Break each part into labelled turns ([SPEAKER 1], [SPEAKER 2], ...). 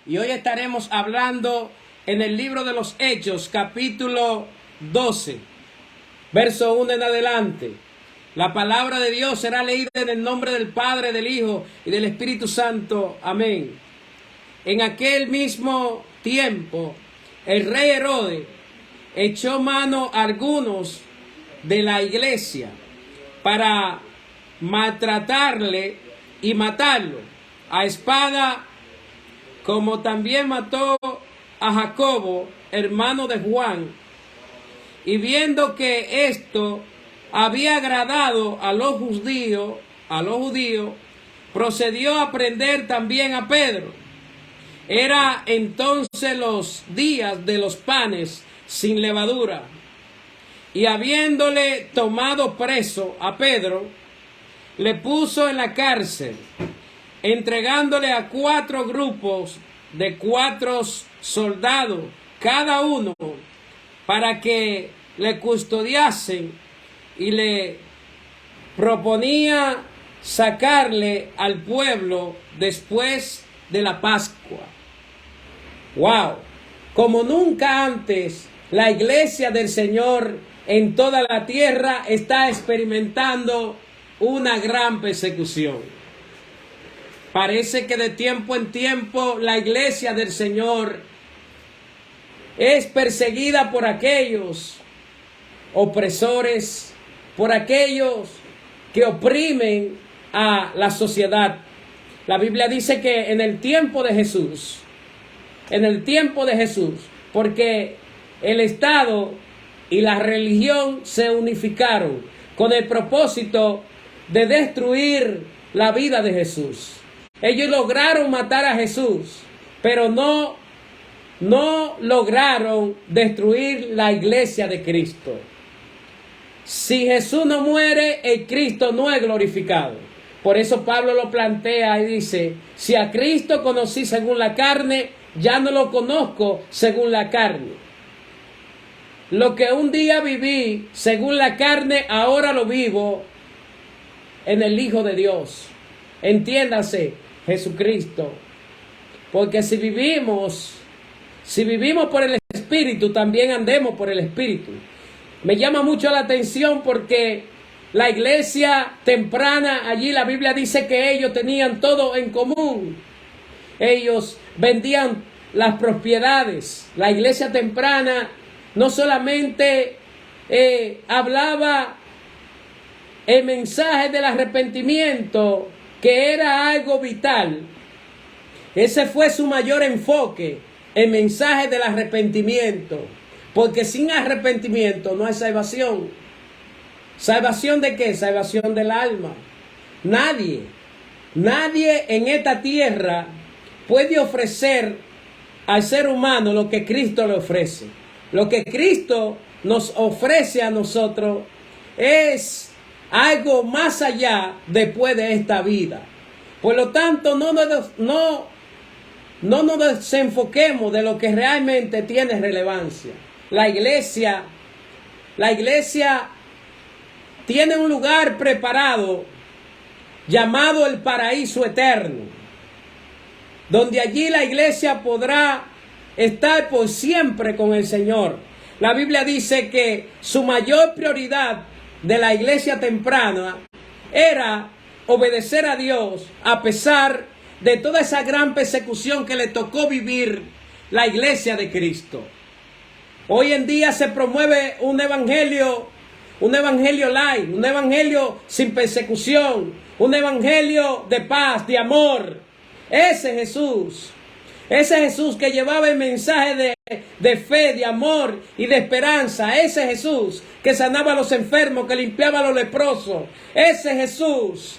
[SPEAKER 1] Y hoy estaremos hablando en el libro de los Hechos, capítulo 12, verso 1 en adelante. La palabra de Dios será leída en el nombre del Padre, del Hijo y del Espíritu Santo. Amén. En aquel mismo tiempo, el rey Herodes echó mano a algunos de la iglesia para maltratarle y matarlo a espada, como también mató a Jacobo, hermano de Juan. Y viendo que esto había agradado a los judíos, procedió a prender también a Pedro. Era entonces los días de los panes sin levadura. Y habiéndole tomado preso a Pedro, le puso en la cárcel, entregándole a 4 grupos de 4 soldados cada uno, para que le custodiasen, y le proponía sacarle al pueblo después de la Pascua. ¡Wow! Como nunca antes, la iglesia del Señor en toda la tierra está experimentando una gran persecución. Parece que de tiempo en tiempo la iglesia del Señor es perseguida por aquellos opresores, por aquellos que oprimen a la sociedad. La Biblia dice que en el tiempo de Jesús, porque el Estado y la religión se unificaron con el propósito de destruir la vida de Jesús. Ellos lograron matar a Jesús, pero no lograron destruir la iglesia de Cristo. Si Jesús no muere, el Cristo no es glorificado. Por eso Pablo lo plantea y dice: si a Cristo conocí según la carne, ya no lo conozco según la carne. Lo que un día viví según la carne, ahora lo vivo en el Hijo de Dios. Entiéndase, Jesucristo. Porque si vivimos por el Espíritu, también andemos por el Espíritu. Me llama mucho la atención porque la iglesia temprana, allí la Biblia dice que ellos tenían todo en común. Ellos vendían las propiedades. La iglesia temprana no solamente hablaba el mensaje del arrepentimiento, que era algo vital. Ese fue su mayor enfoque, el mensaje del arrepentimiento. Porque sin arrepentimiento no hay salvación. ¿Salvación de qué? Salvación del alma. Nadie en esta tierra puede ofrecer al ser humano lo que Cristo le ofrece. Lo que Cristo nos ofrece a nosotros es algo más allá después de esta vida. Por lo tanto, no nos desenfoquemos de lo que realmente tiene relevancia. La iglesia tiene un lugar preparado llamado el paraíso eterno, donde allí la iglesia podrá estar por siempre con el Señor. La Biblia dice que su mayor prioridad de la iglesia temprana era obedecer a Dios a pesar de toda esa gran persecución que le tocó vivir la iglesia de Cristo. Hoy en día se promueve un evangelio light, un evangelio sin persecución, un evangelio de paz, de amor. Ese Jesús que llevaba el mensaje de fe, de amor y de esperanza. Ese Jesús que sanaba a los enfermos, que limpiaba a los leprosos. Ese Jesús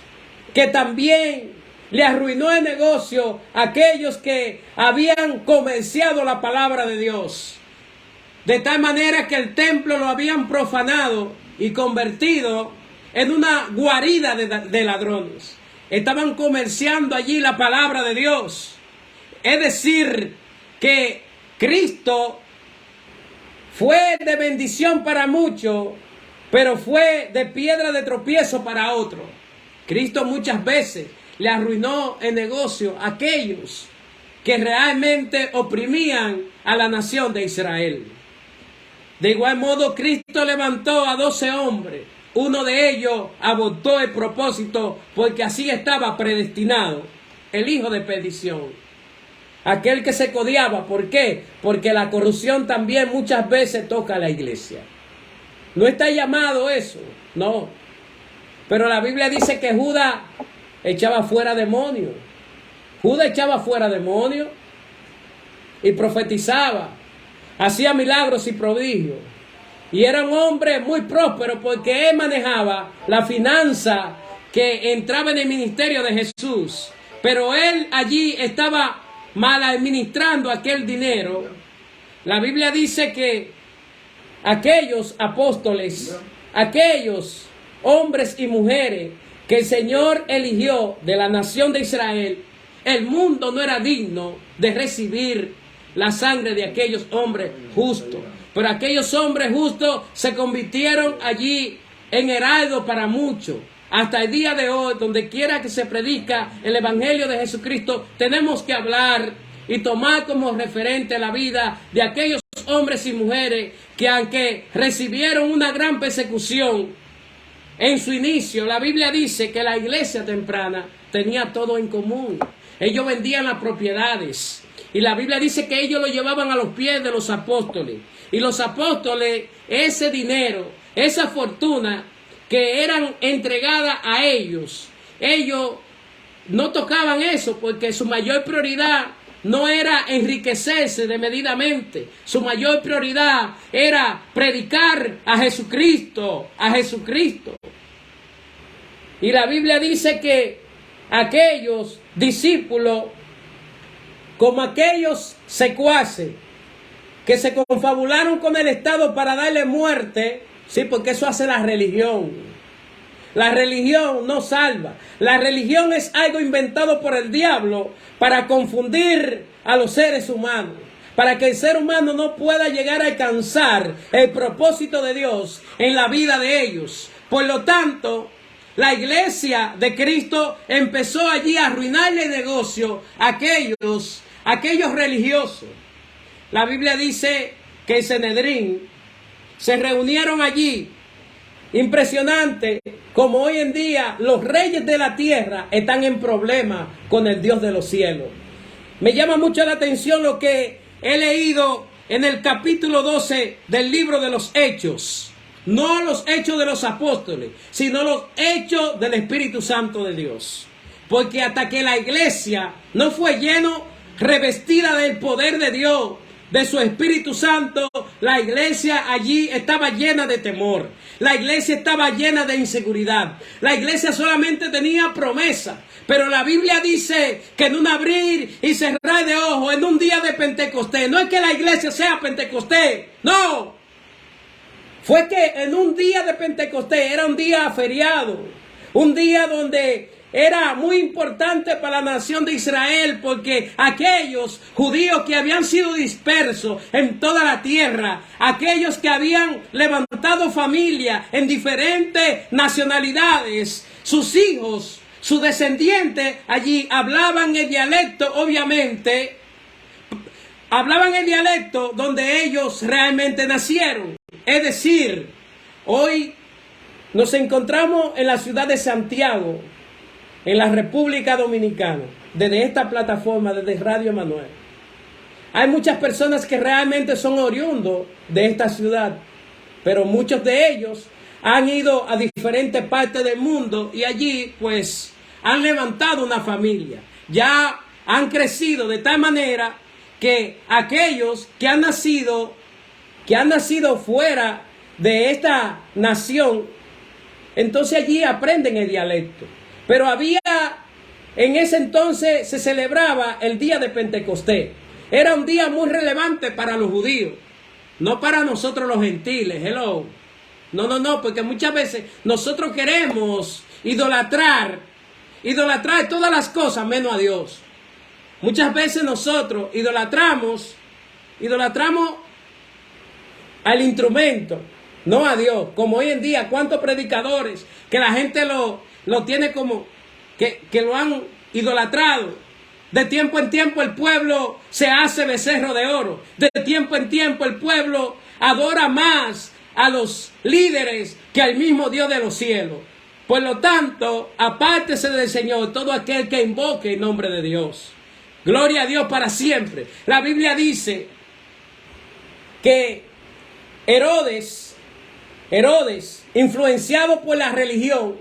[SPEAKER 1] que también le arruinó el negocio a aquellos que habían comerciado la palabra de Dios. De tal manera que el templo lo habían profanado y convertido en una guarida de ladrones. Estaban comerciando allí la palabra de Dios. Es decir, que Cristo fue de bendición para muchos, pero fue de piedra de tropiezo para otros. Cristo muchas veces le arruinó el negocio a aquellos que realmente oprimían a la nación de Israel. De igual modo, Cristo levantó a 12 hombres. Uno de ellos abortó el propósito porque así estaba predestinado, el hijo de perdición. Aquel que se codiaba, ¿por qué? Porque la corrupción también muchas veces toca a la iglesia. No está llamado eso, no. Pero la Biblia dice que Judas echaba fuera demonios. Judas echaba fuera demonios y profetizaba, hacía milagros y prodigios. Y era un hombre muy próspero porque él manejaba la finanza que entraba en el ministerio de Jesús. Pero él allí estaba mal administrando aquel dinero. La Biblia dice que aquellos apóstoles, aquellos hombres y mujeres que el Señor eligió de la nación de Israel, el mundo no era digno de recibir la sangre de aquellos hombres justos. Pero aquellos hombres justos se convirtieron allí en heraldo para muchos. Hasta el día de hoy, donde quiera que se predica el Evangelio de Jesucristo, tenemos que hablar y tomar como referente la vida de aquellos hombres y mujeres que, aunque recibieron una gran persecución en su inicio, la Biblia dice que la iglesia temprana tenía todo en común. Ellos vendían las propiedades y la Biblia dice que ellos lo llevaban a los pies de los apóstoles. Y los apóstoles, ese dinero, esa fortuna que eran entregadas a ellos no tocaban eso porque su mayor prioridad no era enriquecerse desmedidamente. Su mayor prioridad era predicar a Jesucristo, a Jesucristo. Y la Biblia dice que aquellos discípulos, como aquellos secuaces, que se confabularon con el Estado para darle muerte, sí, porque eso hace la religión. La religión no salva. La religión es algo inventado por el diablo para confundir a los seres humanos, para que el ser humano no pueda llegar a alcanzar el propósito de Dios en la vida de ellos. Por lo tanto, la iglesia de Cristo empezó allí a arruinarle el negocio a aquellos religiosos. La Biblia dice que el Sanedrín se reunieron allí. Impresionante como hoy en día los reyes de la tierra están en problemas con el Dios de los cielos. Me llama mucho la atención lo que he leído en el capítulo 12 del libro de los Hechos. No los hechos de los apóstoles, sino los hechos del Espíritu Santo de Dios. Porque hasta que la iglesia no fue revestida del poder de Dios, de su Espíritu Santo, la iglesia allí estaba llena de temor. La iglesia estaba llena de inseguridad. La iglesia solamente tenía promesa. Pero la Biblia dice que en un abrir y cerrar de ojos, en un día de Pentecostés, no es que la iglesia sea Pentecostés, no. Fue que en un día de Pentecostés, era un día feriado, un día donde era muy importante para la nación de Israel, porque aquellos judíos que habían sido dispersos en toda la tierra, aquellos que habían levantado familia en diferentes nacionalidades, sus hijos, sus descendientes allí hablaban el dialecto, obviamente, hablaban el dialecto donde ellos realmente nacieron. Es decir, hoy nos encontramos en la ciudad de Santiago, en la República Dominicana, desde esta plataforma, desde Radio Emanuel. Hay muchas personas que realmente son oriundos de esta ciudad, pero muchos de ellos han ido a diferentes partes del mundo y allí pues han levantado una familia. Ya han crecido de tal manera que aquellos que han nacido fuera de esta nación, entonces allí aprenden el dialecto. Pero en ese entonces se celebraba el día de Pentecostés. Era un día muy relevante para los judíos, no para nosotros los gentiles. Hello. No, porque muchas veces nosotros queremos idolatrar todas las cosas menos a Dios. Muchas veces nosotros idolatramos al instrumento, no a Dios. Como hoy en día, cuántos predicadores que la gente lo tiene como que lo han idolatrado. De tiempo en tiempo el pueblo se hace becerro de oro. De tiempo en tiempo el pueblo adora más a los líderes que al mismo Dios de los cielos. Por lo tanto, apártese del Señor todo aquel que invoque el nombre de Dios. Gloria a Dios para siempre. La Biblia dice que Herodes, influenciado por la religión.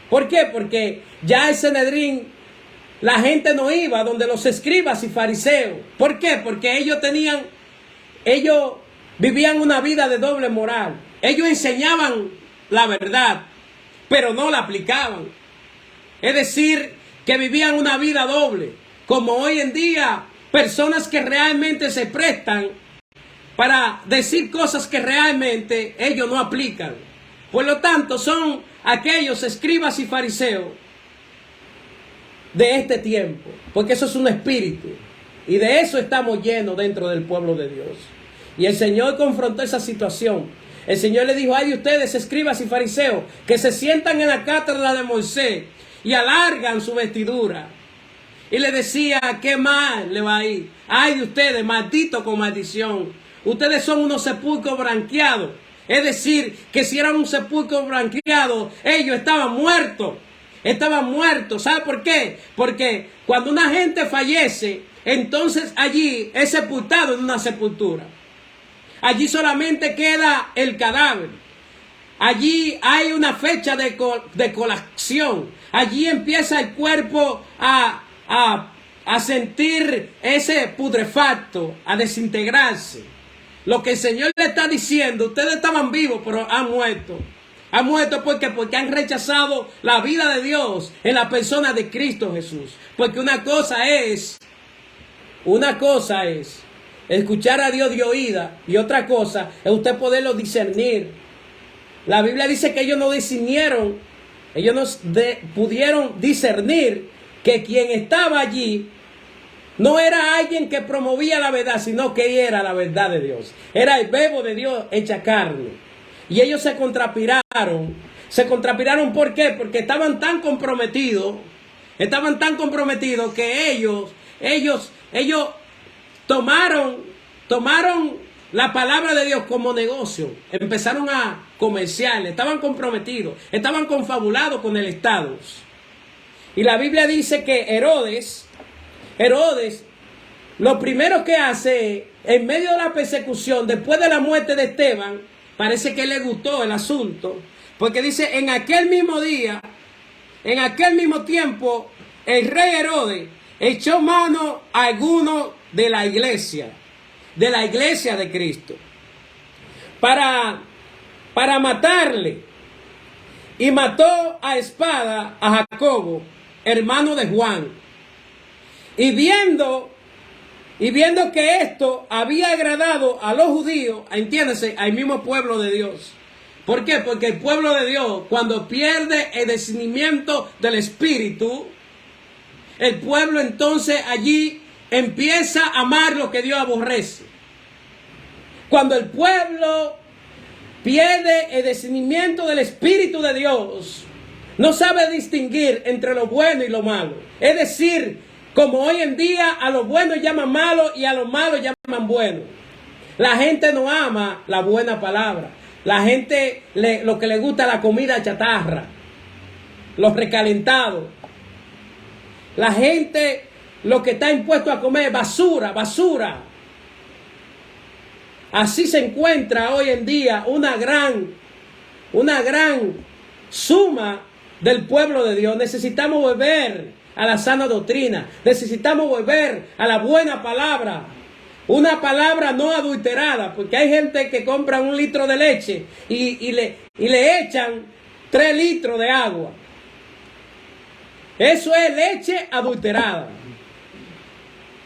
[SPEAKER 1] ¿Por qué? Porque ya el Sanedrín, la gente no iba donde los escribas y fariseos. ¿Por qué? Porque ellos vivían una vida de doble moral. Ellos enseñaban la verdad, pero no la aplicaban. Es decir, que vivían una vida doble. Como hoy en día, personas que realmente se prestan para decir cosas que realmente ellos no aplican. Por lo tanto, son aquellos escribas y fariseos de este tiempo, porque eso es un espíritu, y de eso estamos llenos dentro del pueblo de Dios. Y el Señor confrontó esa situación. El Señor le dijo: ay de ustedes, escribas y fariseos, que se sientan en la cátedra de Moisés y alargan su vestidura. Y le decía: qué mal le va a ir. Ay de ustedes, maldito con maldición. Ustedes son unos sepulcros branqueados. Es decir, que si eran un sepulcro branqueado, ellos estaban muertos. Estaban muertos. ¿Sabe por qué? Porque cuando una gente fallece, entonces allí es sepultado en una sepultura. Allí solamente queda el cadáver. Allí hay una fecha de colación. Allí empieza el cuerpo a sentir ese putrefacto, a desintegrarse. Lo que el Señor le está diciendo: ustedes estaban vivos, pero han muerto. Han muerto porque han rechazado la vida de Dios en la persona de Cristo Jesús. Porque una cosa es escuchar a Dios de oída, y otra cosa es usted poderlo discernir. La Biblia dice que ellos no discernieron, ellos no pudieron discernir que quien estaba allí no era alguien que promovía la verdad, sino que era la verdad de Dios. Era el verbo de Dios hecha carne. Y ellos se contrapiraron. ¿Por qué? Porque estaban tan comprometidos que ellos tomaron la palabra de Dios como negocio. Empezaron a comerciar, estaban comprometidos, estaban confabulados con el Estado. Y la Biblia dice que Herodes, lo primero que hace en medio de la persecución, después de la muerte de Esteban, parece que le gustó el asunto, porque dice: en aquel mismo día, en aquel mismo tiempo, el rey Herodes echó mano a algunos de la iglesia de Cristo, para matarle, y mató a espada a Jacobo, hermano de Juan. Y viendo que esto había agradado a los judíos, entiéndase, al mismo pueblo de Dios. ¿Por qué? Porque el pueblo de Dios, cuando pierde el discernimiento del Espíritu, el pueblo entonces allí empieza a amar lo que Dios aborrece. Cuando el pueblo pierde el discernimiento del Espíritu de Dios, no sabe distinguir entre lo bueno y lo malo. Es decir, como hoy en día a lo bueno llaman malo y a lo malo llaman bueno. La gente no ama la buena palabra. La gente lo que le gusta es la comida chatarra, los recalentados. La gente lo que está impuesto a comer es basura. Así se encuentra hoy en día una gran suma del pueblo de Dios. Necesitamos volver a la sana doctrina. Necesitamos volver a la buena palabra. Una palabra no adulterada. Porque hay gente que compra 1 litro de leche y le echan 3 litros de agua. Eso es leche adulterada.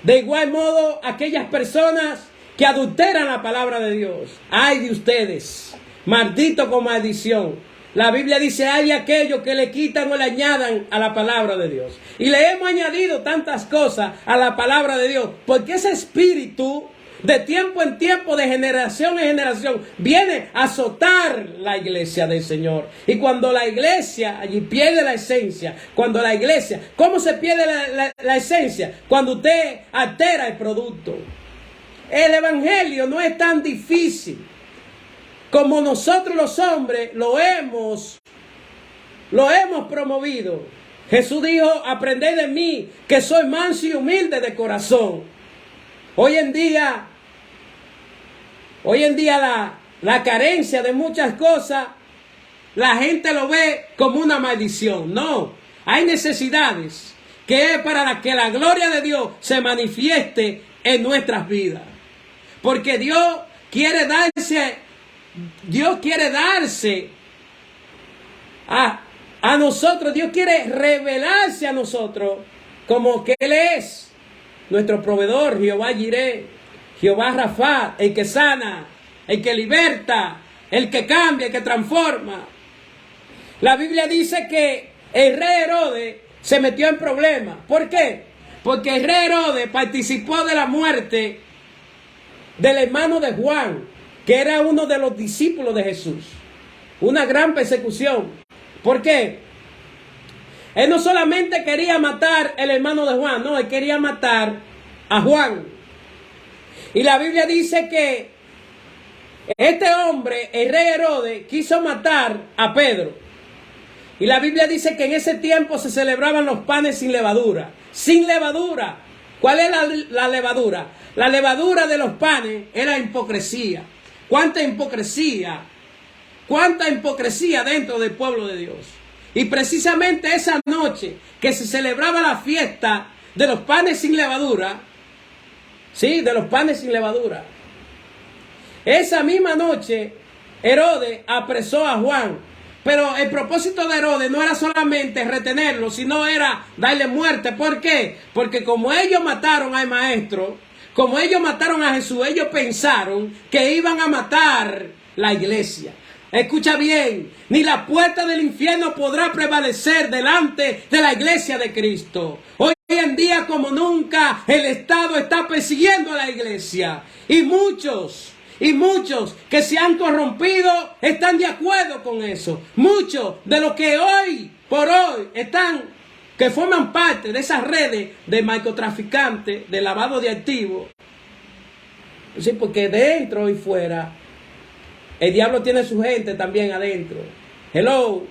[SPEAKER 1] De igual modo, aquellas personas que adulteran la palabra de Dios. ¡Ay de ustedes! Maldito con maldición. La Biblia dice: hay de aquellos que le quitan o le añadan a la palabra de Dios. Y le hemos añadido tantas cosas a la palabra de Dios, porque ese espíritu de tiempo en tiempo, de generación en generación, viene a azotar la iglesia del Señor. Y cuando la iglesia allí pierde la esencia, cuando la iglesia, ¿cómo se pierde la esencia? Cuando usted altera el producto. El evangelio no es tan difícil como nosotros los hombres lo hemos promovido. Jesús dijo, aprended de mí, que soy manso y humilde de corazón. Hoy en día la carencia de muchas cosas, la gente lo ve como una maldición. No, hay necesidades que es para que la gloria de Dios se manifieste en nuestras vidas. Porque Dios quiere darse a nosotros, Dios quiere revelarse a nosotros como que Él es nuestro proveedor, Jehová Jireh, Jehová Rafa, el que sana, el que liberta, el que cambia, el que transforma. La Biblia dice que el rey Herodes se metió en problemas. ¿Por qué? Porque el rey Herodes participó de la muerte del hermano de Juan, que era uno de los discípulos de Jesús. Una gran persecución. ¿Por qué? Él no solamente quería matar al hermano de Juan, no, él quería matar a Juan. Y la Biblia dice que este hombre, el rey Herodes, quiso matar a Pedro. Y la Biblia dice que en ese tiempo se celebraban los panes sin levadura. Sin levadura. ¿Cuál es la levadura? La levadura de los panes era hipocresía. ¿Cuánta hipocresía? ¿Cuánta hipocresía dentro del pueblo de Dios? Y precisamente esa noche que se celebraba la fiesta de los panes sin levadura, sí, de los panes sin levadura, esa misma noche Herodes apresó a Juan. Pero el propósito de Herodes no era solamente retenerlo, sino era darle muerte. ¿Por qué? Porque como ellos mataron al maestro, como ellos mataron a Jesús, ellos pensaron que iban a matar la iglesia. Escucha bien, ni la puerta del infierno podrá prevalecer delante de la iglesia de Cristo. Hoy en día como nunca el Estado está persiguiendo a la iglesia. Y muchos que se han corrompido están de acuerdo con eso. Muchos de los que hoy por hoy que forman parte de esas redes de narcotraficantes, de lavado de activos. Sí, porque dentro y fuera el diablo tiene su gente también adentro. Hello.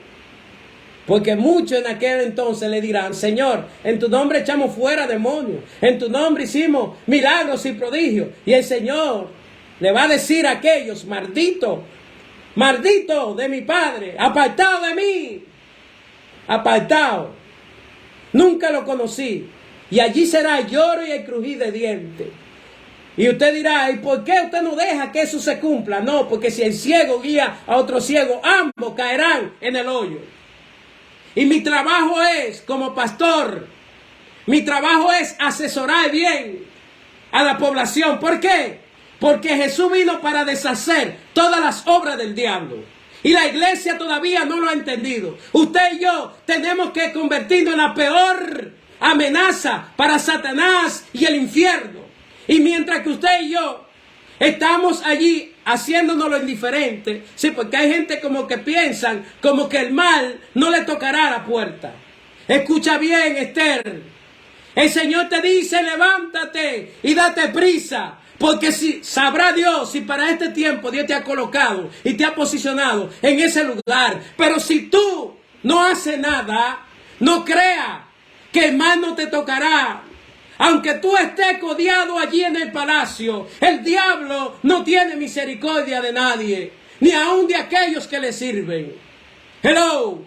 [SPEAKER 1] Porque muchos en aquel entonces le dirán, Señor, en tu nombre echamos fuera demonios. En tu nombre hicimos milagros y prodigios. Y el Señor le va a decir a aquellos, maldito de mi Padre, apartado de mí. Apartado. Nunca lo conocí. Y allí será el lloro y el crujir de dientes. Y usted dirá, ¿y por qué usted no deja que eso se cumpla? No, porque si el ciego guía a otro ciego, ambos caerán en el hoyo. Y mi trabajo es, como pastor, mi trabajo es asesorar bien a la población. ¿Por qué? Porque Jesús vino para deshacer todas las obras del diablo. Y la iglesia todavía no lo ha entendido. Usted y yo tenemos que convertirnos en la peor amenaza para Satanás y el infierno. Y mientras que usted y yo estamos allí haciéndonos lo indiferente, sí, porque hay gente como que piensan como que el mal no le tocará a la puerta. Escucha bien, Esther. El Señor te dice, levántate y date prisa. Porque si sabrá Dios si para este tiempo Dios te ha colocado y te ha posicionado en ese lugar. Pero si tú no haces nada, no creas que el mal no te tocará. Aunque tú estés codiado allí en el palacio, el diablo no tiene misericordia de nadie, ni aun de aquellos que le sirven. Hello.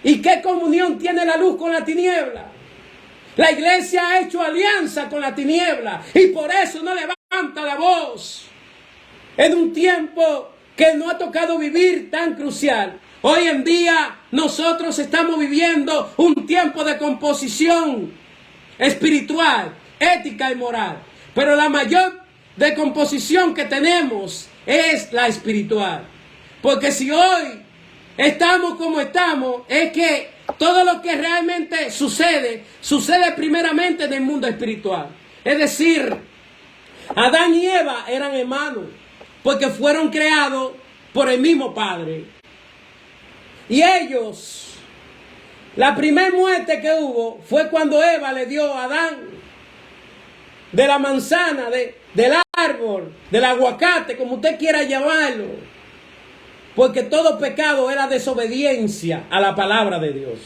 [SPEAKER 1] ¿Y qué comunión tiene la luz con la tiniebla? La iglesia ha hecho alianza con la tiniebla y por eso no levanta la voz. En un tiempo que no ha tocado vivir tan crucial. Hoy en día nosotros estamos viviendo un tiempo de composición espiritual, ética y moral. Pero la mayor decomposición que tenemos es la espiritual. Porque si hoy estamos como estamos, es que todo lo que realmente sucede primeramente en el mundo espiritual. Es decir, Adán y Eva eran hermanos, porque fueron creados por el mismo Padre. Y ellos, la primera muerte que hubo fue cuando Eva le dio a Adán de la manzana, del árbol, del aguacate, como usted quiera llamarlo. Porque todo pecado era desobediencia a la palabra de Dios.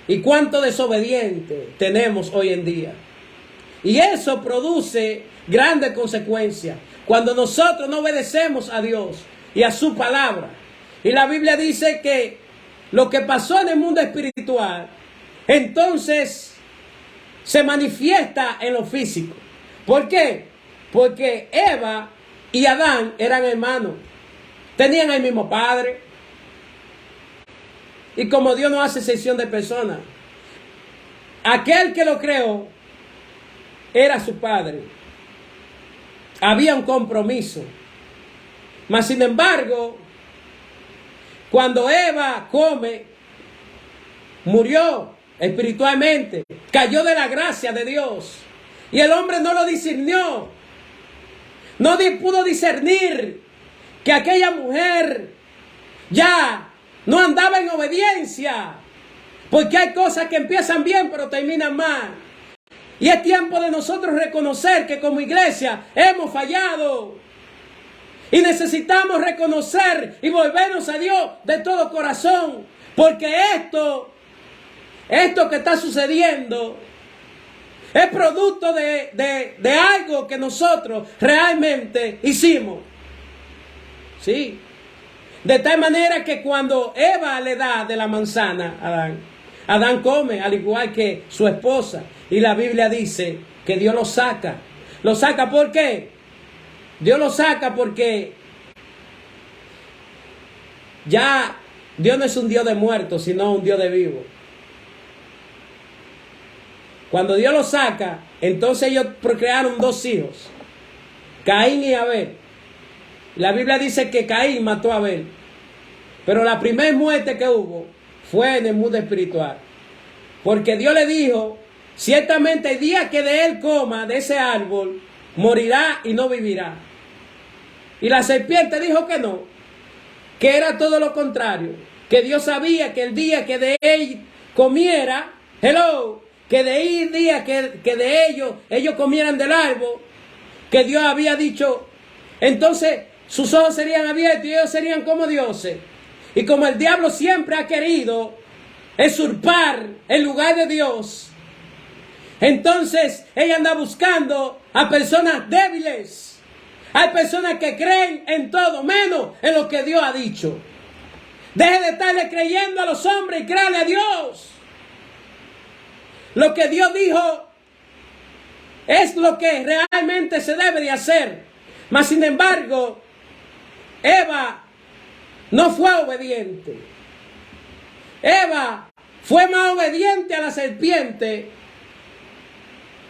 [SPEAKER 1] ¿Y cuánto desobediente tenemos hoy en día? Y eso produce grandes consecuencias cuando nosotros no obedecemos a Dios y a su palabra. Y la Biblia dice que lo que pasó en el mundo espiritual, entonces se manifiesta en lo físico. ¿Por qué? Porque Eva y Adán eran hermanos, tenían el mismo padre. Y como Dios no hace excepción de personas, aquel que lo creó era su padre. Había un compromiso. Mas sin embargo, cuando Eva come, murió espiritualmente, cayó de la gracia de Dios. Y el hombre no lo discernió. No pudo discernir que aquella mujer ya no andaba en obediencia. Porque hay cosas que empiezan bien pero terminan mal. Y es tiempo de nosotros reconocer que como iglesia hemos fallado. Y necesitamos reconocer y volvernos a Dios de todo corazón. Porque esto que está sucediendo es producto de algo que nosotros realmente hicimos. Sí. De tal manera que cuando Eva le da de la manzana a Adán, Adán come al igual que su esposa. Y la Biblia dice que Dios lo saca. ¿Lo saca por qué? Dios lo saca porque ya Dios no es un Dios de muertos, sino un Dios de vivos. Cuando Dios lo saca, entonces ellos procrearon dos hijos, Caín y Abel. La Biblia dice que Caín mató a Abel. Pero la primera muerte que hubo fue en el mundo espiritual. Porque Dios le dijo, ciertamente el día que de él coma de ese árbol, morirá y no vivirá. Y la serpiente dijo que no, que era todo lo contrario. Que Dios sabía que el día que de él comiera, que de ahí el día que de ellos comieran del árbol, que Dios había dicho, entonces sus ojos serían abiertos y ellos serían como dioses. Y como el diablo siempre ha querido usurpar el lugar de Dios, entonces ella anda buscando a personas débiles. Hay personas que creen en todo menos en lo que Dios ha dicho. Deje de estarle creyendo a los hombres y créale a Dios. Lo que Dios dijo es lo que realmente se debe de hacer. Mas sin embargo, Eva no fue obediente. Eva fue más obediente a la serpiente,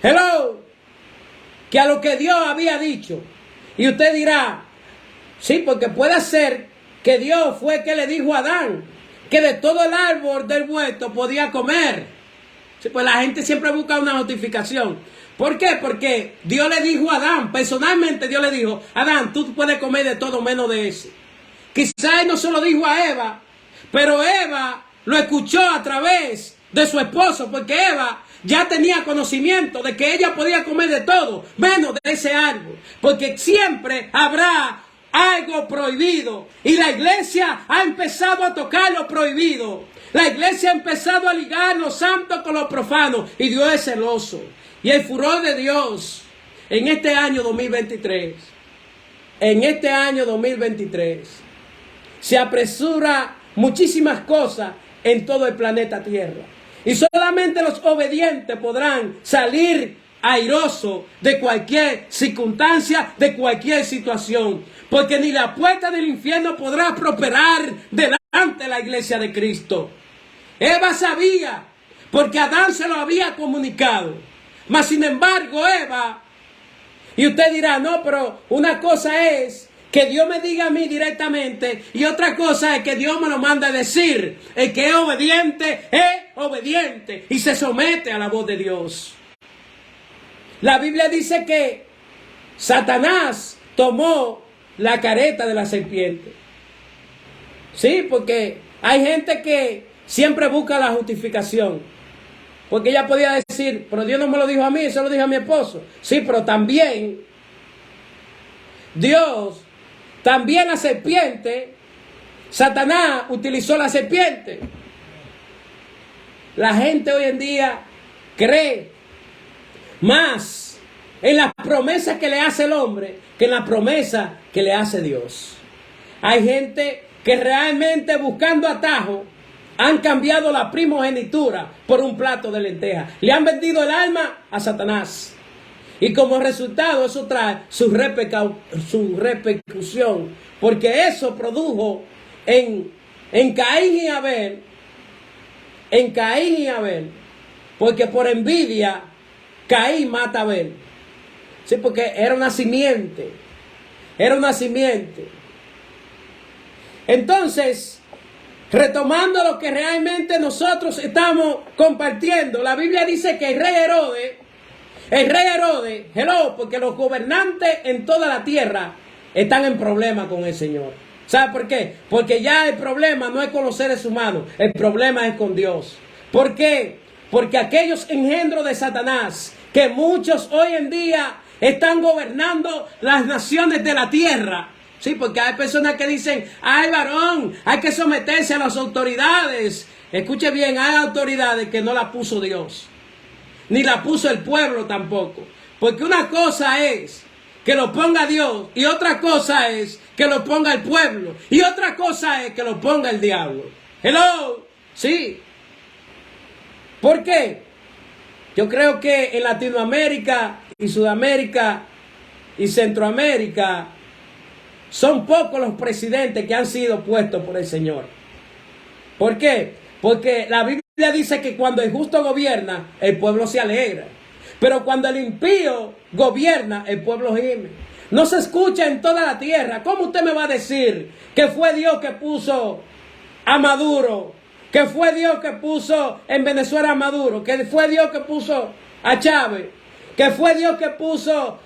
[SPEAKER 1] que a lo que Dios había dicho. Y usted dirá, sí, porque puede ser que Dios fue que le dijo a Adán que de todo el árbol del huerto podía comer. Sí, pues la gente siempre busca una justificación. ¿Por qué? Porque Dios le dijo a Adán, personalmente Dios le dijo, Adán, tú puedes comer de todo menos de ese. Quizás no se lo dijo a Eva, pero Eva lo escuchó a través de su esposo, porque Eva ya tenía conocimiento de que ella podía comer de todo, menos de ese árbol, porque siempre habrá algo prohibido, y la iglesia ha empezado a tocar lo prohibido. La iglesia ha empezado a ligar lo santo con lo profano, y Dios es celoso. Y el furor de Dios en este año 2023, se apresura muchísimas cosas en todo el planeta Tierra. Y solamente los obedientes podrán salir airosos de cualquier circunstancia, de cualquier situación. Porque ni la puerta del infierno podrá prosperar delante de la iglesia de Cristo. Eva sabía, porque Adán se lo había comunicado. Mas sin embargo, Eva, y usted dirá, no, pero una cosa es que Dios me diga a mí directamente, y otra cosa es que Dios me lo manda a decir. El que es obediente y se somete a la voz de Dios. La Biblia dice que Satanás tomó la careta de la serpiente. Sí, porque hay gente que siempre busca la justificación. Porque ella podía decir, pero Dios no me lo dijo a mí, eso lo dijo a mi esposo. Sí, pero también Dios, también la serpiente, Satanás utilizó la serpiente. La gente hoy en día cree más en las promesas que le hace el hombre que en la promesa que le hace Dios. Hay gente que realmente buscando atajo han cambiado la primogenitura por un plato de lentejas. Le han vendido el alma a Satanás. Y como resultado eso trae su repercusión. Porque eso produjo en Caín y Abel. En Caín y Abel. Porque por envidia Caín mata a Abel. Sí, porque era una simiente. Era una simiente. Entonces, retomando lo que realmente nosotros estamos compartiendo, la Biblia dice que el rey Herodes, hello, porque los gobernantes en toda la tierra están en problema con el Señor. ¿Sabe por qué? Porque ya el problema no es con los seres humanos, el problema es con Dios. ¿Por qué? Porque aquellos engendros de Satanás, que muchos hoy en día están gobernando las naciones de la tierra. Sí, porque hay personas que dicen, ay varón, hay que someterse a las autoridades. Escuche bien, hay autoridades que no la puso Dios, ni la puso el pueblo tampoco. Porque una cosa es que lo ponga Dios, y otra cosa es que lo ponga el pueblo, y otra cosa es que lo ponga el diablo. Hello, sí. ¿Por qué? Yo creo que en Latinoamérica y Sudamérica y Centroamérica son pocos los presidentes que han sido puestos por el Señor. ¿Por qué? Porque la Biblia dice que cuando el justo gobierna, el pueblo se alegra. Pero cuando el impío gobierna, el pueblo gime. No se escucha en toda la tierra. ¿Cómo usted me va a decir que fue Dios que puso a Maduro? Que fue Dios que puso en Venezuela a Maduro. Que fue Dios que puso a Chávez. Que fue Dios que puso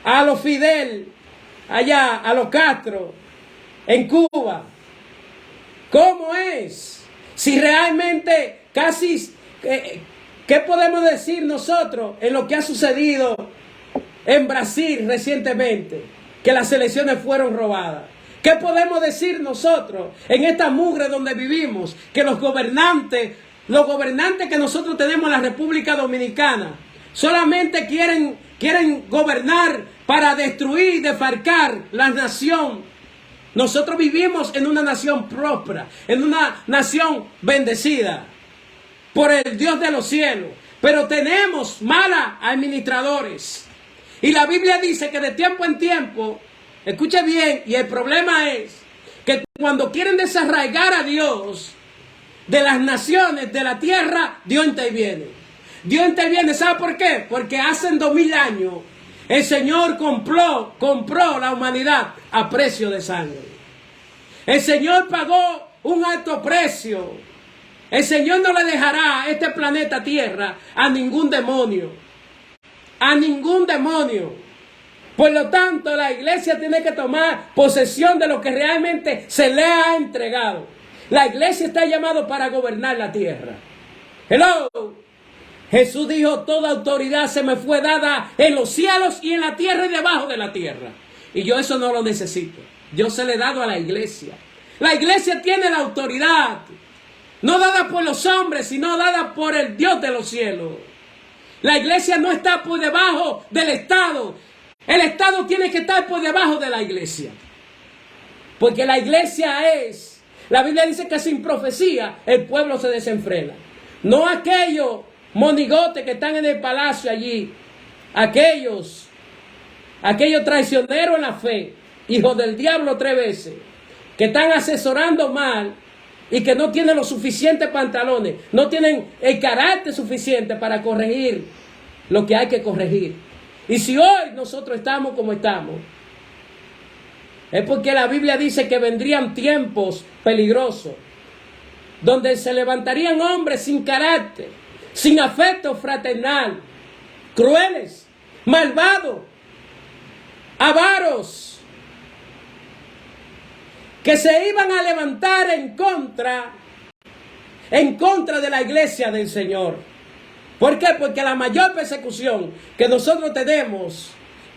[SPEAKER 1] a los Fidel allá, a los Castro, en Cuba. ¿Cómo es? Si realmente casi, ¿qué podemos decir nosotros en lo que ha sucedido en Brasil recientemente? Que las elecciones fueron robadas. ¿Qué podemos decir nosotros en esta mugre donde vivimos? Que los gobernantes que nosotros tenemos en la República Dominicana solamente quieren gobernar para destruir y defalcar la nación. Nosotros vivimos en una nación próspera, en una nación bendecida por el Dios de los cielos, pero tenemos malos administradores. Y la Biblia dice que de tiempo en tiempo, escuche bien, y el problema es que cuando quieren desarraigar a Dios de las naciones, de la tierra, Dios interviene. Dios interviene, ¿sabe por qué? Porque hace 2000 años el Señor compró la humanidad a precio de sangre. El Señor pagó un alto precio. El Señor no le dejará este planeta Tierra a ningún demonio. A ningún demonio. Por lo tanto, la iglesia tiene que tomar posesión de lo que realmente se le ha entregado. La iglesia está llamada para gobernar la tierra. Hello. Jesús dijo, toda autoridad se me fue dada en los cielos y en la tierra y debajo de la tierra. Y yo eso no lo necesito. Yo se le he dado a la iglesia. La iglesia tiene la autoridad, no dada por los hombres, sino dada por el Dios de los cielos. La iglesia no está por debajo del Estado. El Estado tiene que estar por debajo de la iglesia. Porque la iglesia es, la Biblia dice que sin profecía el pueblo se desenfrena. No aquellos monigotes que están en el palacio allí, aquellos traicioneros en la fe, hijos del diablo 3 veces, que están asesorando mal y que no tienen los suficientes pantalones, no tienen el carácter suficiente para corregir lo que hay que corregir. Y si hoy nosotros estamos como estamos, es porque la Biblia dice que vendrían tiempos peligrosos, donde se levantarían hombres sin carácter, sin afecto fraternal, crueles, malvados, avaros, que se iban a levantar en contra de la iglesia del Señor. ¿Por qué? Porque la mayor persecución que nosotros tenemos,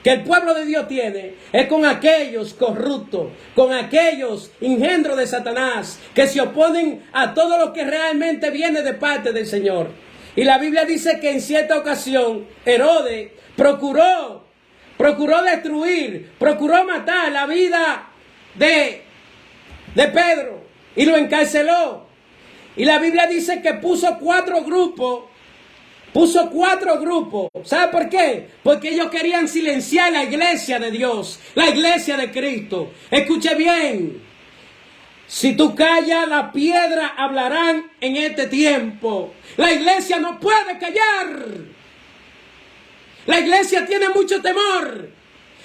[SPEAKER 1] que el pueblo de Dios tiene, es con aquellos corruptos, con aquellos engendros de Satanás, que se oponen a todo lo que realmente viene de parte del Señor. Y la Biblia dice que en cierta ocasión Herodes procuró destruir, procuró matar la vida de Pedro y lo encarceló. Y la Biblia dice que puso cuatro grupos. ¿Sabe por qué? Porque ellos querían silenciar la iglesia de Dios, la iglesia de Cristo. Escuche bien. Si tú callas, la piedra hablarán en este tiempo. La iglesia no puede callar. La iglesia tiene mucho temor,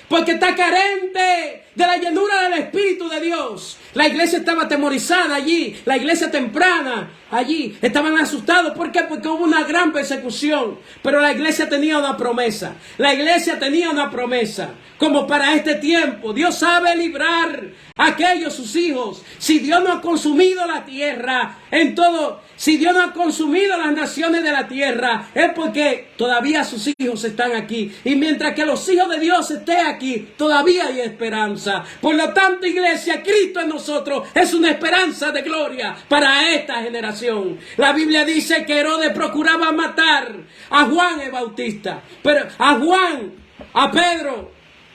[SPEAKER 1] porque está carente de la llenura del Espíritu de Dios. La iglesia estaba atemorizada allí, la iglesia temprana allí, estaban asustados. ¿Por qué? Porque hubo una gran persecución, pero la iglesia tenía una promesa. La iglesia tenía una promesa, como para este tiempo. Dios sabe librar a aquellos sus hijos. Si Dios no ha consumido la tierra en todo, si Dios no ha consumido las naciones de la tierra, es porque todavía sus hijos están aquí. Y mientras que los hijos de Dios estén aquí, todavía hay esperanza. Por lo tanto, iglesia, Cristo en nosotros es una esperanza de gloria para esta generación. La Biblia dice que Herodes procuraba matar a Juan el Bautista, pero a Pedro.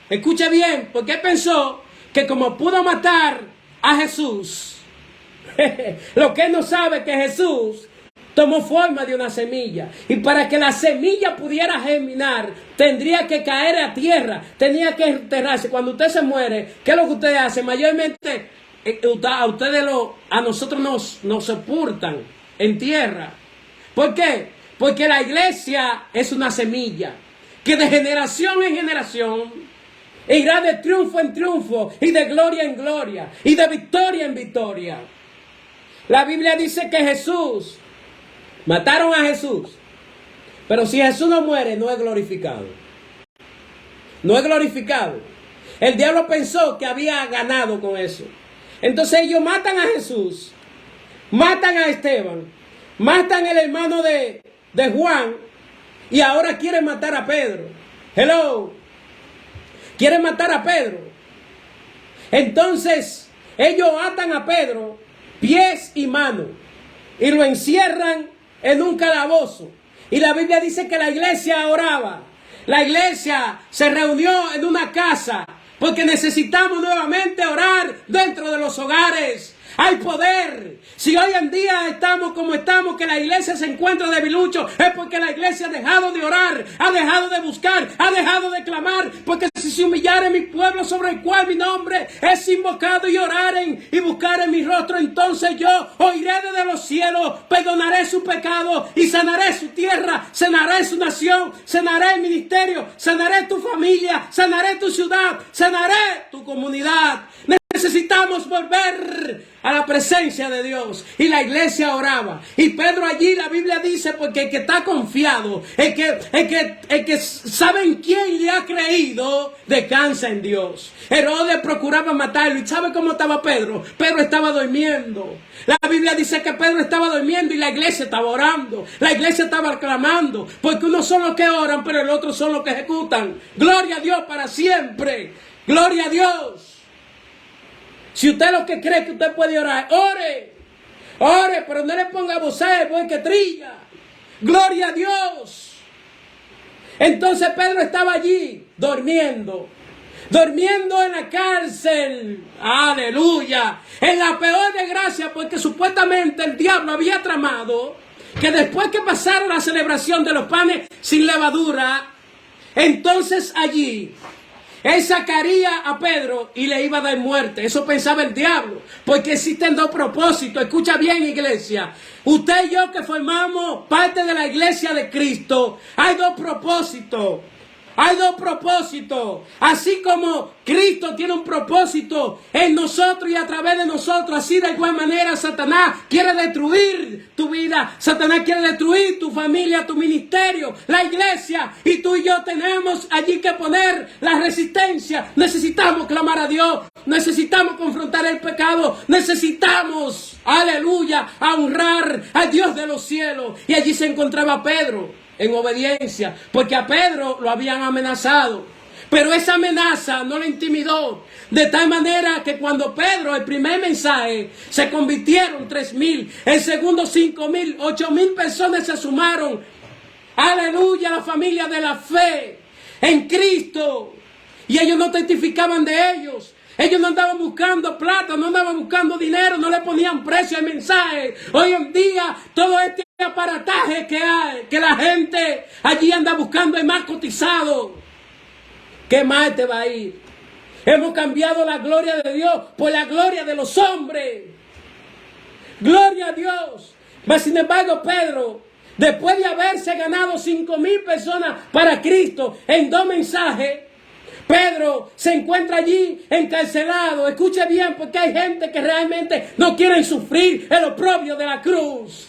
[SPEAKER 1] Escuche bien, porque él pensó que como pudo matar a Jesús, lo que él no sabe es que Jesús tomó forma de una semilla. Y para que la semilla pudiera germinar, tendría que caer a tierra, tenía que enterrarse. Cuando usted se muere, ¿qué es lo que usted hace? Mayormente a nosotros nos sepultan en tierra. ¿Por qué? Porque la iglesia es una semilla que de generación en generación irá de triunfo en triunfo y de gloria en gloria y de victoria en victoria. La Biblia dice que mataron a Jesús, pero si Jesús no muere, no es glorificado. No es glorificado. El diablo pensó que había ganado con eso. Entonces ellos matan a Jesús, matan a Esteban, matan al hermano de Juan, y ahora quieren matar a Pedro. Hello. Quieren matar a Pedro. Entonces ellos atan a Pedro pies y manos y lo encierran en un calabozo. Y la Biblia dice que la iglesia oraba. La iglesia se reunió en una casa, porque necesitamos nuevamente orar dentro de los hogares. Hay poder. Si hoy en día estamos como estamos, que la iglesia se encuentra debilucho, es porque la iglesia ha dejado de orar, ha dejado de buscar, ha dejado de clamar. Porque si se humillare mi pueblo sobre el cual mi nombre es invocado, y oraren y buscaren mi rostro, entonces yo oiré desde los cielos, perdonaré su pecado y sanaré su tierra, sanaré su nación, sanaré el ministerio, sanaré tu familia, sanaré tu ciudad, sanaré tu comunidad. Necesitamos volver a la presencia de Dios. Y la iglesia oraba. Y Pedro allí, la Biblia dice, porque el que está confiado, el que sabe en quién le ha creído, descansa en Dios. Herodes procuraba matarlo. ¿Y sabe cómo estaba Pedro? Pedro estaba durmiendo. La Biblia dice que Pedro estaba durmiendo y la iglesia estaba orando. La iglesia estaba clamando. Porque unos son los que oran, pero el otro son los que ejecutan. Gloria a Dios para siempre. Gloria a Dios. Si usted lo que cree que usted puede orar, ore, pero no le ponga voces, porque trilla. Gloria a Dios. Entonces Pedro estaba allí, durmiendo en la cárcel. Aleluya. En la peor desgracia, porque supuestamente el diablo había tramado que después que pasara la celebración de los panes sin levadura, entonces allí él sacaría a Pedro y le iba a dar muerte. Eso pensaba el diablo. Porque existen dos propósitos. Escucha bien, iglesia. Usted y yo que formamos parte de la iglesia de Cristo, hay dos propósitos. hay dos propósitos. Así como Cristo tiene un propósito en nosotros y a través de nosotros, así de igual manera Satanás quiere destruir tu vida. Satanás quiere destruir tu familia, tu ministerio, la iglesia. Y tú y yo tenemos allí que poner la resistencia. Necesitamos clamar a Dios. Necesitamos confrontar el pecado. Necesitamos, aleluya, honrar al Dios de los cielos. Y allí se encontraba Pedro en obediencia, porque a Pedro lo habían amenazado. Pero esa amenaza no le intimidó, de tal manera que cuando Pedro, el primer mensaje, se convirtieron 3,000, el segundo 5,000, 8,000 personas se sumaron, aleluya, la familia de la fe en Cristo. Y ellos no testificaban de ellos. Ellos no andaban buscando plata, no andaban buscando dinero, no le ponían precio al mensaje. Hoy en día, todo este aparataje que hay, que la gente allí anda buscando, es más cotizado. ¿Qué más te va a ir? Hemos cambiado la gloria de Dios por la gloria de los hombres. Gloria a Dios. Mas sin embargo, Pedro, después de haberse ganado 5,000 personas para Cristo en 2 mensajes, Pedro se encuentra allí encarcelado. Escuche bien, porque hay gente que realmente no quieren sufrir el oprobio de la cruz.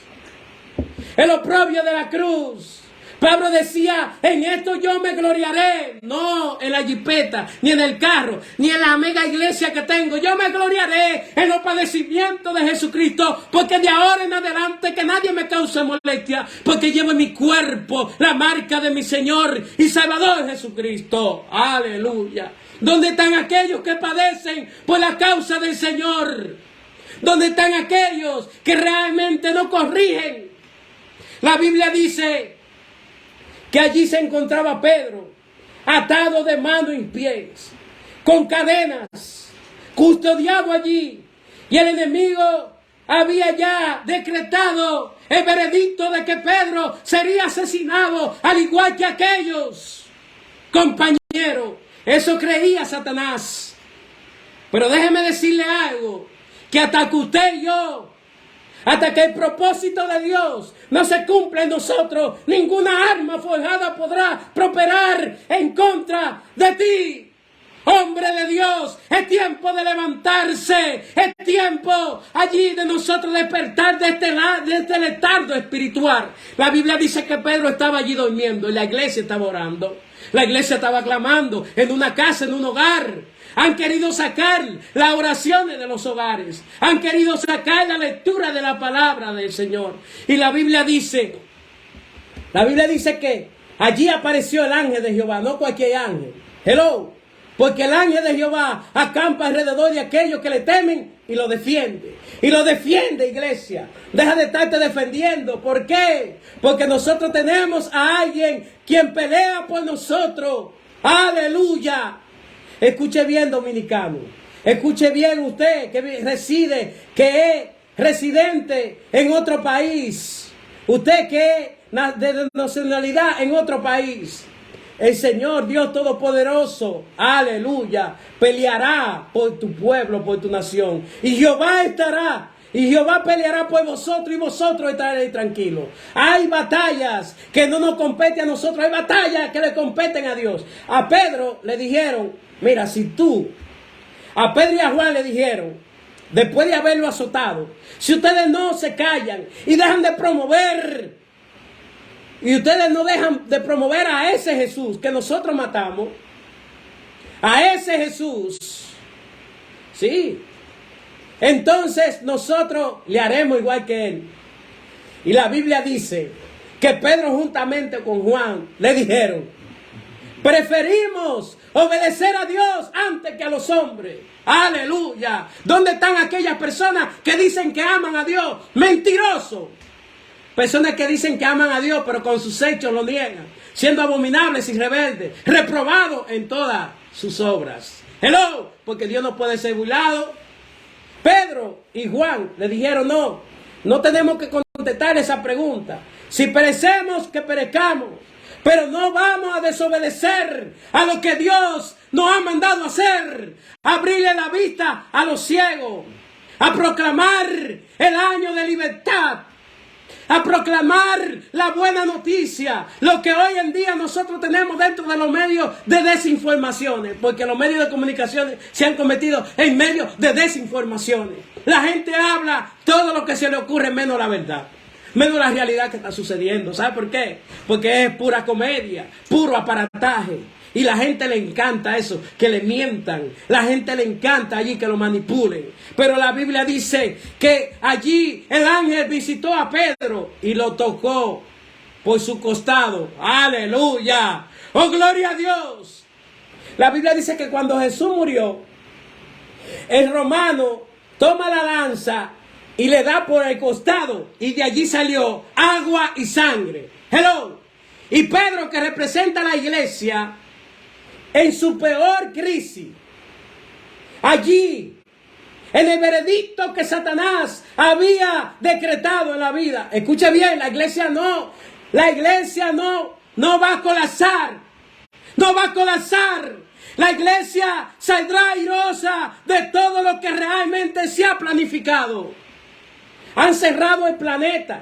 [SPEAKER 1] El oprobio de la cruz. Pablo decía, en esto yo me gloriaré. No en la jipeta, ni en el carro, ni en la mega iglesia que tengo. Yo me gloriaré en los padecimientos de Jesucristo, porque de ahora en adelante que nadie me cause molestia, porque llevo en mi cuerpo la marca de mi Señor y Salvador Jesucristo. Aleluya. ¿Dónde están aquellos que padecen por la causa del Señor? ¿Dónde están aquellos que realmente no corrigen? La Biblia dice que allí se encontraba Pedro, atado de manos y pies, con cadenas, custodiado allí. Y el enemigo había ya decretado el veredicto de que Pedro sería asesinado, al igual que aquellos compañeros. Eso creía Satanás. Pero déjeme decirle algo, que hasta que usted y yo, hasta que el propósito de Dios no se cumpla en nosotros, ninguna arma forjada podrá prosperar en contra de ti. Hombre de Dios, es tiempo de levantarse, es tiempo allí de nosotros despertar de este letargo espiritual. La Biblia dice que Pedro estaba allí durmiendo y la iglesia estaba orando. La iglesia estaba clamando en una casa, en un hogar. Han querido sacar las oraciones de los hogares. Han querido sacar la lectura de la palabra del Señor. Y la Biblia dice que allí apareció el ángel de Jehová, no cualquier ángel. Hello. Porque el ángel de Jehová acampa alrededor de aquellos que le temen y lo defiende. Y lo defiende, iglesia. Deja de estarte defendiendo. ¿Por qué? Porque nosotros tenemos a alguien quien pelea por nosotros. Aleluya. Escuche bien, dominicano. Escuche bien usted que reside, que es residente en otro país. Usted que es de nacionalidad en otro país. El Señor Dios Todopoderoso, aleluya, peleará por tu pueblo, por tu nación. Y Jehová estará, y Jehová peleará por vosotros, y vosotros estaréis tranquilos. Hay batallas que no nos competen a nosotros, hay batallas que le competen a Dios. A Pedro le dijeron, mira, si tú, a Pedro y a Juan le dijeron, después de haberlo azotado, si ustedes no se callan y dejan de promover, y ustedes no dejan de promover a ese Jesús que nosotros matamos, a ese Jesús, sí, entonces nosotros le haremos igual que él. Y la Biblia dice que Pedro juntamente con Juan le dijeron, preferimos obedecer a Dios antes que a los hombres. Aleluya. ¿Dónde están aquellas personas que dicen que aman a Dios? Mentiroso. Personas que dicen que aman a Dios, pero con sus hechos lo niegan, siendo abominables y rebeldes, reprobados en todas sus obras. Hello, porque Dios no puede ser burlado. Pedro y Juan le dijeron, no tenemos que contestar esa pregunta. Si perecemos, que perezcamos, pero no vamos a desobedecer a lo que Dios nos ha mandado hacer. Abrirle la vista a los ciegos, a proclamar el año de libertad, a proclamar la buena noticia. Lo que hoy en día nosotros tenemos dentro de los medios de desinformaciones, porque los medios de comunicación se han convertido en medios de desinformaciones. La gente habla todo lo que se le ocurre menos la verdad, menos la realidad que está sucediendo. ¿Sabe por qué? Porque es pura comedia, puro aparataje. Y la gente le encanta eso, que le mientan. La gente le encanta allí que lo manipulen. Pero la Biblia dice que allí el ángel visitó a Pedro y lo tocó por su costado. ¡Aleluya! ¡Oh, gloria a Dios! La Biblia dice que cuando Jesús murió, el romano toma la lanza y le da por el costado, y de allí salió agua y sangre. ¡Hello! Y Pedro, que representa a la iglesia, en su peor crisis, allí, en el veredicto que Satanás había decretado en la vida. Escuche bien, la iglesia no va a colapsar, no va a colapsar. La iglesia saldrá airosa de todo lo que realmente se ha planificado. Han cerrado el planeta.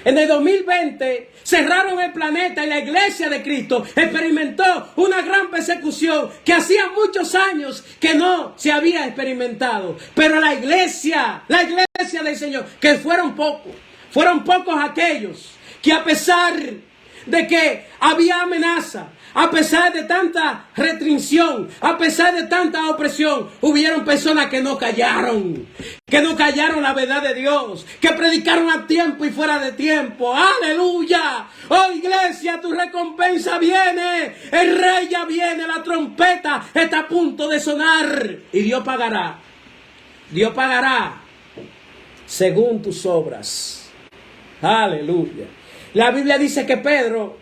[SPEAKER 1] En el 2020 cerraron el planeta y la iglesia de Cristo experimentó una gran persecución que hacía muchos años que no se había experimentado. Pero la iglesia del Señor, que fueron pocos aquellos que a pesar de que había amenaza, a pesar de tanta restricción, a pesar de tanta opresión, hubieron personas que no callaron la verdad de Dios, que predicaron a tiempo y fuera de tiempo. ¡Aleluya! ¡Oh, iglesia, tu recompensa viene! El rey ya viene, la trompeta está a punto de sonar y Dios pagará según tus obras. ¡Aleluya! La Biblia dice que Pedro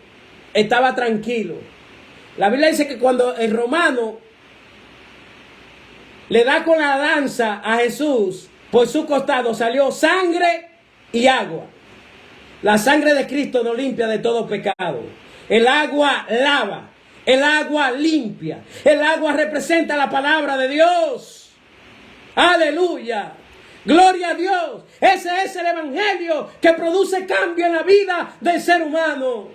[SPEAKER 1] estaba tranquilo. La Biblia dice que cuando el romano le da con la lanza a Jesús, por su costado salió sangre y agua. La sangre de Cristo nos limpia de todo pecado. El agua lava, el agua limpia. El agua representa la palabra de Dios. ¡Aleluya! ¡Gloria a Dios! Ese es el evangelio que produce cambio en la vida del ser humano.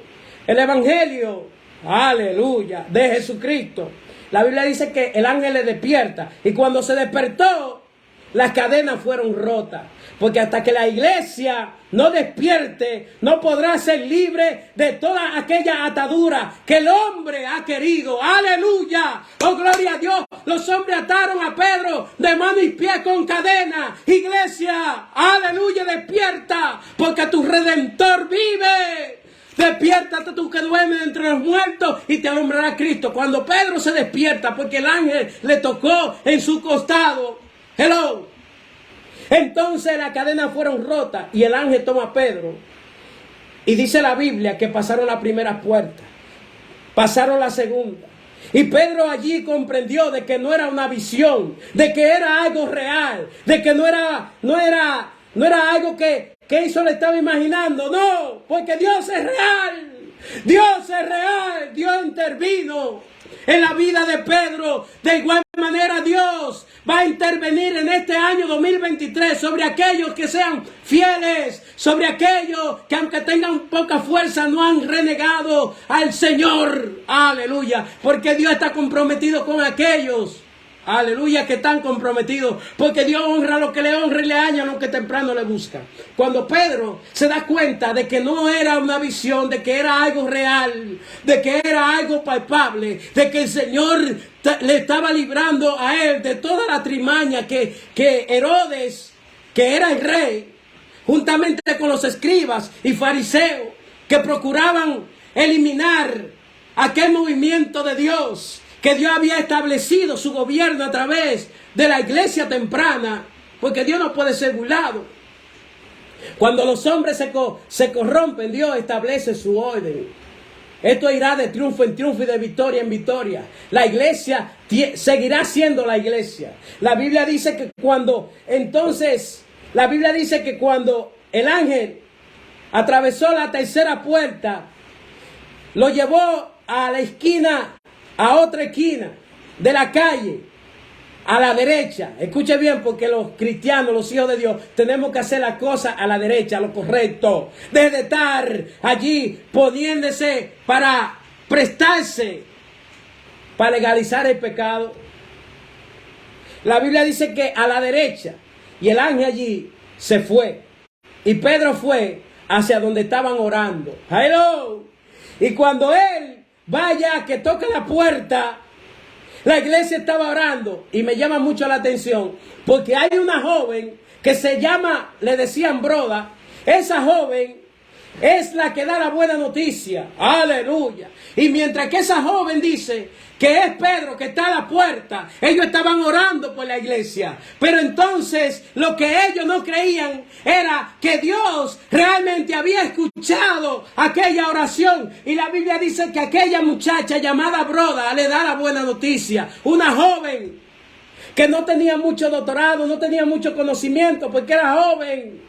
[SPEAKER 1] El evangelio, aleluya, de Jesucristo. La Biblia dice que el ángel le despierta y cuando se despertó, las cadenas fueron rotas. Porque hasta que la iglesia no despierte, no podrá ser libre de toda aquella atadura que el hombre ha querido. ¡Aleluya! ¡Oh, gloria a Dios! Los hombres ataron a Pedro de mano y pie con cadena. Iglesia, ¡aleluya! Despierta, porque tu Redentor vive. Despiértate tú que duermes entre los muertos y te alumbrará Cristo. Cuando Pedro se despierta, porque el ángel le tocó en su costado. Hello. Entonces las cadenas fueron rotas y el ángel toma a Pedro. Y dice la Biblia que pasaron la primera puerta, pasaron la segunda. Y Pedro allí comprendió de que no era una visión, de que era algo real, de que no era algo que eso le estaba imaginando. No, porque Dios es real. Dios es real. Dios intervino en la vida de Pedro. De igual manera Dios va a intervenir en este año 2023 sobre aquellos que sean fieles, sobre aquellos que aunque tengan poca fuerza no han renegado al Señor. Aleluya, porque Dios está comprometido con aquellos, aleluya, que están comprometidos, porque Dios honra a los que le honran y le hallan a los que temprano le buscan. Cuando Pedro se da cuenta de que no era una visión, de que era algo real, de que era algo palpable, de que el Señor le estaba librando a él de toda la trimaña que Herodes, que era el rey, juntamente con los escribas y fariseos, que procuraban eliminar aquel movimiento de Dios, que Dios había establecido su gobierno a través de la iglesia temprana, porque Dios no puede ser burlado. Cuando los hombres se corrompen, Dios establece su orden. Esto irá de triunfo en triunfo y de victoria en victoria. La iglesia seguirá siendo la iglesia. La Biblia dice que cuando el ángel atravesó la tercera puerta, lo llevó a la esquina, a otra esquina de la calle. a la derecha. Escuche bien, porque los cristianos, los hijos de Dios, tenemos que hacer las cosas a la derecha, a lo correcto. Desde de estar allí poniéndose para prestarse, para legalizar el pecado. La Biblia dice que a la derecha, y el ángel allí se fue. Y Pedro fue hacia donde estaban orando. ¡Hello! Y cuando él vaya, que toca la puerta, la iglesia estaba orando. Y me llama mucho la atención, porque hay una joven que se llama, le decían Broda. Esa joven es la que da la buena noticia. ¡Aleluya! Y mientras que esa joven dice que es Pedro que está a la puerta, ellos estaban orando por la iglesia. Pero entonces lo que ellos no creían era que Dios realmente había escuchado aquella oración. Y la Biblia dice que aquella muchacha llamada Broda le da la buena noticia. Una joven que no tenía mucho doctorado, no tenía mucho conocimiento porque era joven,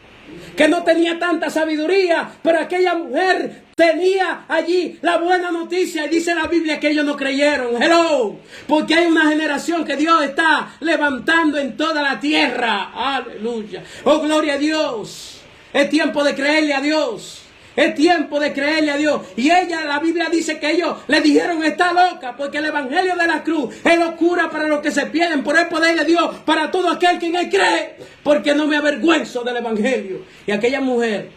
[SPEAKER 1] que no tenía tanta sabiduría, pero aquella mujer tenía allí la buena noticia. Y dice la Biblia que ellos no creyeron. Hello, porque hay una generación que Dios está levantando en toda la tierra. Aleluya, oh gloria a Dios. Es tiempo de creerle a Dios. Es tiempo de creerle a Dios. Y ella, la Biblia dice que ellos le dijeron: está loca, porque el evangelio de la cruz es locura para los que se pierden, por el poder de Dios para todo aquel que en él cree, porque no me avergüenzo del evangelio. Y aquella mujer,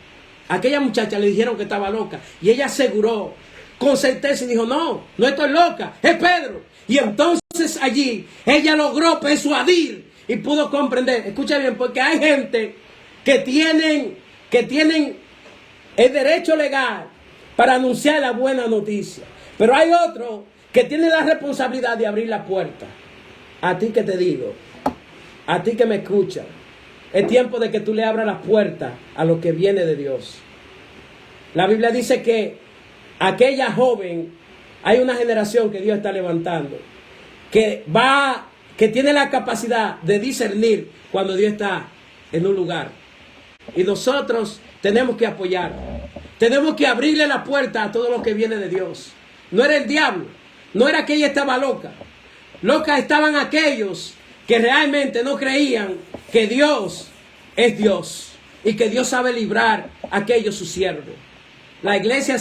[SPEAKER 1] aquella muchacha, le dijeron que estaba loca, y ella aseguró con certeza y dijo: no estoy loca, es Pedro. Y entonces allí ella logró persuadir y pudo comprender. Escucha bien, porque hay gente que tienen el derecho legal para anunciar la buena noticia, pero hay otros que tienen la responsabilidad de abrir la puerta. A ti que te digo, a ti que me escuchas, es tiempo de que tú le abras la puerta a lo que viene de Dios. La Biblia dice que aquella joven, hay una generación que Dios está levantando, que tiene la capacidad de discernir cuando Dios está en un lugar. Y nosotros tenemos que apoyar. Tenemos que abrirle la puerta a todo lo que viene de Dios. No era el diablo. No era que ella estaba loca. Locas estaban aquellos que realmente no creían que Dios es Dios. Y que Dios sabe librar a aquellos sus siervos. La iglesia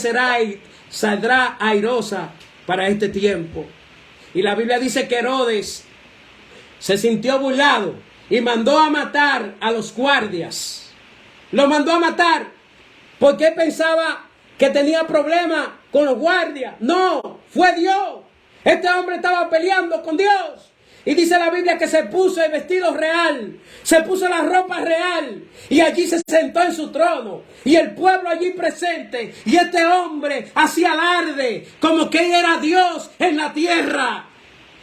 [SPEAKER 1] saldrá airosa para este tiempo. Y la Biblia dice que Herodes se sintió burlado y mandó a matar a los guardias. Lo mandó a matar porque él pensaba que tenía problemas con los guardias. No, fue Dios. Este hombre estaba peleando con Dios. Y dice la Biblia que se puso el vestido real, se puso la ropa real y allí se sentó en su trono. Y el pueblo allí presente. Y este hombre hacía alarde como que él era Dios en la tierra.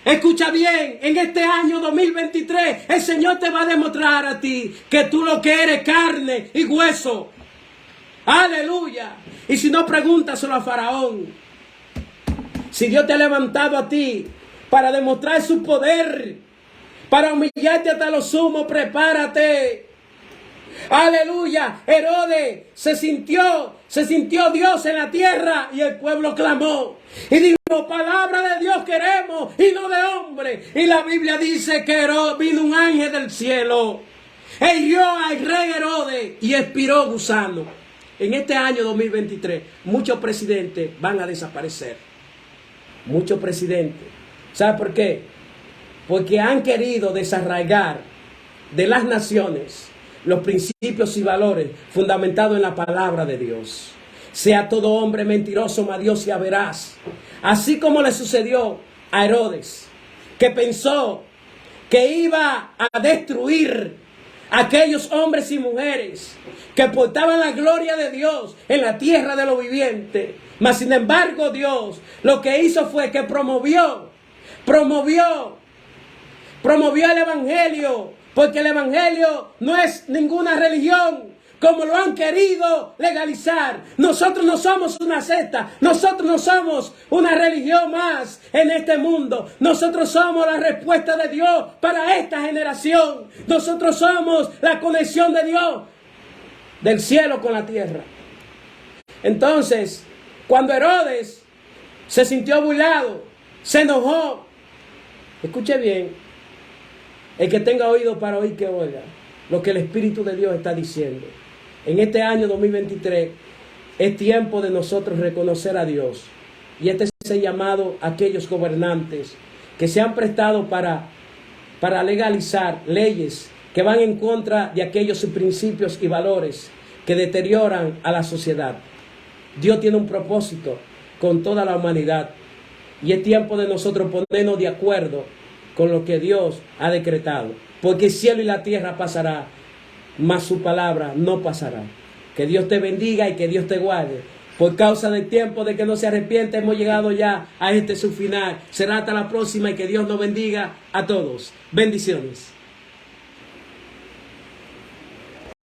[SPEAKER 1] Escucha bien, en este año 2023 el Señor te va a demostrar a ti que tú lo que eres carne y hueso. Aleluya. Y si no, pregúntaselo a Faraón. Si Dios te ha levantado a ti para demostrar su poder, para humillarte hasta lo sumo, prepárate. Aleluya. Herodes se sintió Dios en la tierra y el pueblo clamó y dijo: palabra de Dios queremos y no de hombre. Y la Biblia dice que vino un ángel del cielo, hirió al rey Herodes y expiró gusano. En este año 2023 muchos presidentes van a desaparecer. Muchos presidentes. ¿Sabe por qué? Porque han querido desarraigar de las naciones los principios y valores fundamentados en la palabra de Dios. Sea todo hombre mentiroso, mas Dios sea veraz. Así como le sucedió a Herodes, que pensó que iba a destruir a aquellos hombres y mujeres que portaban la gloria de Dios en la tierra de los vivientes. Mas sin embargo Dios lo que hizo fue que promovió el evangelio, porque el evangelio no es ninguna religión como lo han querido legalizar. Nosotros no somos una secta, nosotros no somos una religión más en este mundo. Nosotros somos la respuesta de Dios para esta generación. Nosotros somos la conexión de Dios del cielo con la tierra. Entonces, cuando Herodes se sintió burlado, se enojó, escuche bien, El que tenga oído para oír, que oiga lo que el Espíritu de Dios está diciendo. En este año 2023 es tiempo de nosotros reconocer a Dios. Y este es el llamado a aquellos gobernantes que se han prestado para legalizar leyes que van en contra de aquellos principios y valores que deterioran a la sociedad. Dios tiene un propósito con toda la humanidad y es tiempo de nosotros ponernos de acuerdo con lo que Dios ha decretado, porque el cielo y la tierra pasará, mas su palabra no pasará. Que Dios te bendiga y que Dios te guarde. Por causa del tiempo de que no se arrepiente, hemos llegado ya a su final. Será hasta la próxima y que Dios nos bendiga a todos. Bendiciones.